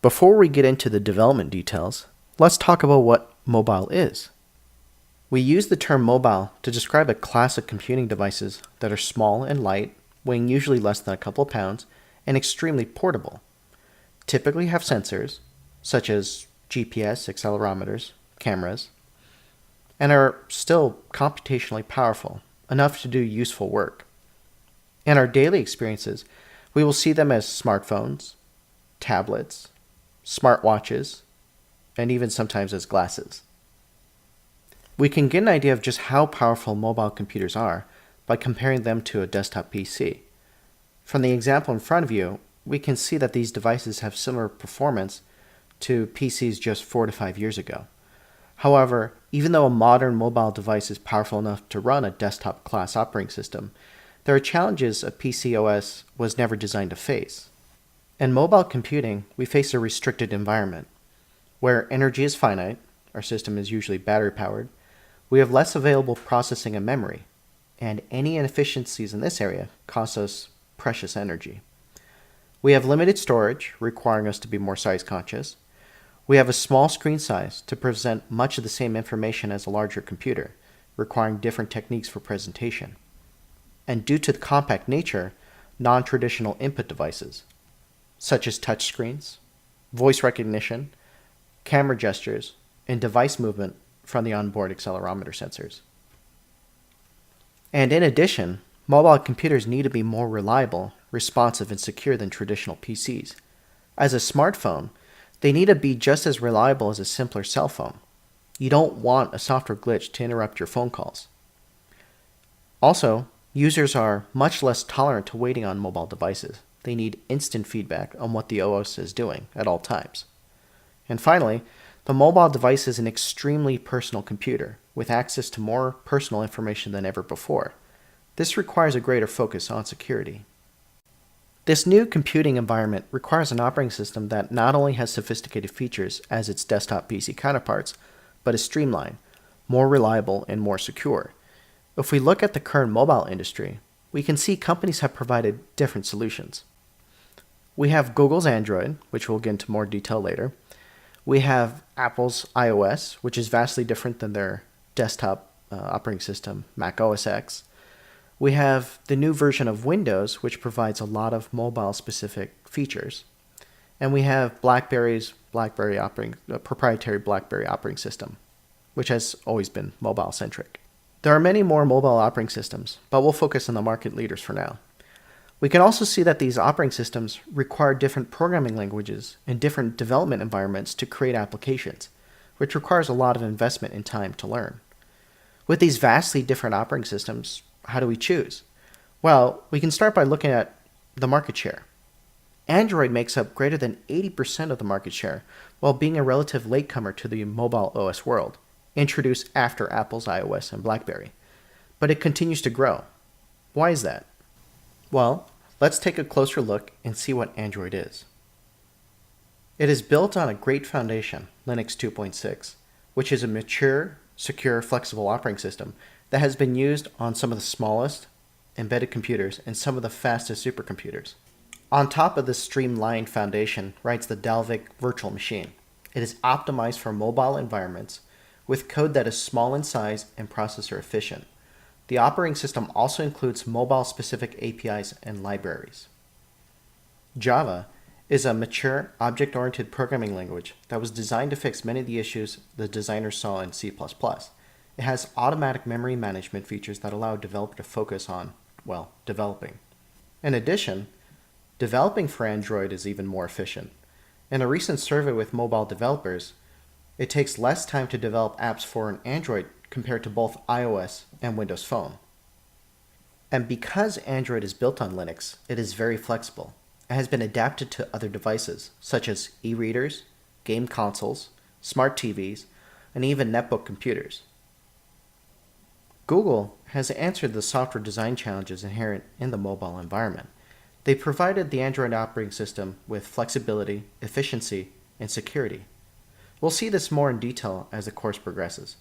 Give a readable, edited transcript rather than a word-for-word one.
Before we get into the development details, let's talk about what mobile is. We use the term mobile to describe a class of computing devices that are small and light, weighing usually less than a couple of pounds, and extremely portable. Typically have sensors, such as GPS, accelerometers, cameras, and are still computationally powerful, enough to do useful work. In our daily experiences, we will see them as smartphones, tablets, smartwatches, and even sometimes as glasses. We can get an idea of just how powerful mobile computers are by comparing them to a desktop PC. From the example in front of you, we can see that these devices have similar performance to PCs just 4 to 5 years ago. However, even though a modern mobile device is powerful enough to run a desktop class operating system, there are challenges a PC OS was never designed to face. In mobile computing, we face a restricted environment. Where energy is finite, our system is usually battery powered, we have less available processing and memory, and any inefficiencies in this area cost us precious energy. We have limited storage, requiring us to be more size conscious. We have a small screen size to present much of the same information as a larger computer, requiring different techniques for presentation. And due to the compact nature, non-traditional input devices, such as touchscreens, voice recognition, camera gestures, and device movement from the onboard accelerometer sensors. And in addition, mobile computers need to be more reliable, responsive, and secure than traditional PCs. As a smartphone, they need to be just as reliable as a simpler cell phone. You don't want a software glitch to interrupt your phone calls. Also, users are much less tolerant to waiting on mobile devices. They need instant feedback on what the OS is doing at all times. And finally, the mobile device is an extremely personal computer with access to more personal information than ever before. This requires a greater focus on security. This new computing environment requires an operating system that not only has sophisticated features as its desktop PC counterparts, but is streamlined, more reliable, and more secure. If we look at the current mobile industry, we can see companies have provided different solutions. We have Google's Android, which we'll get into more detail later. We have Apple's iOS, which is vastly different than their desktop operating system, Mac OS X. We have the new version of Windows, which provides a lot of mobile-specific features. And we have BlackBerry's proprietary BlackBerry operating system, which has always been mobile-centric. There are many more mobile operating systems, but we'll focus on the market leaders for now. We can also see that these operating systems require different programming languages and different development environments to create applications, which requires a lot of investment and time to learn. With these vastly different operating systems, how do we choose? Well, we can start by looking at the market share. Android makes up greater than 80% of the market share, while being a relative latecomer to the mobile OS world, introduced after Apple's iOS and BlackBerry. But it continues to grow. Why is that? Well, let's take a closer look and see what Android is. It is built on a great foundation, Linux 2.6, which is a mature, secure, flexible operating system that has been used on some of the smallest embedded computers and some of the fastest supercomputers. On top of this streamlined foundation rides the Dalvik virtual machine. It is optimized for mobile environments with code that is small in size and processor efficient. The operating system also includes mobile-specific APIs and libraries. Java is a mature, object-oriented programming language that was designed to fix many of the issues the designers saw in C++. It has automatic memory management features that allow a developer to focus on, developing. In addition, developing for Android is even more efficient. In a recent survey with mobile developers, it takes less time to develop apps for an Android compared to both iOS and Windows Phone. And because Android is built on Linux, it is very flexible. It has been adapted to other devices, such as e-readers, game consoles, smart TVs, and even netbook computers. Google has answered the software design challenges inherent in the mobile environment. They provided the Android operating system with flexibility, efficiency, and security. We'll see this more in detail as the course progresses.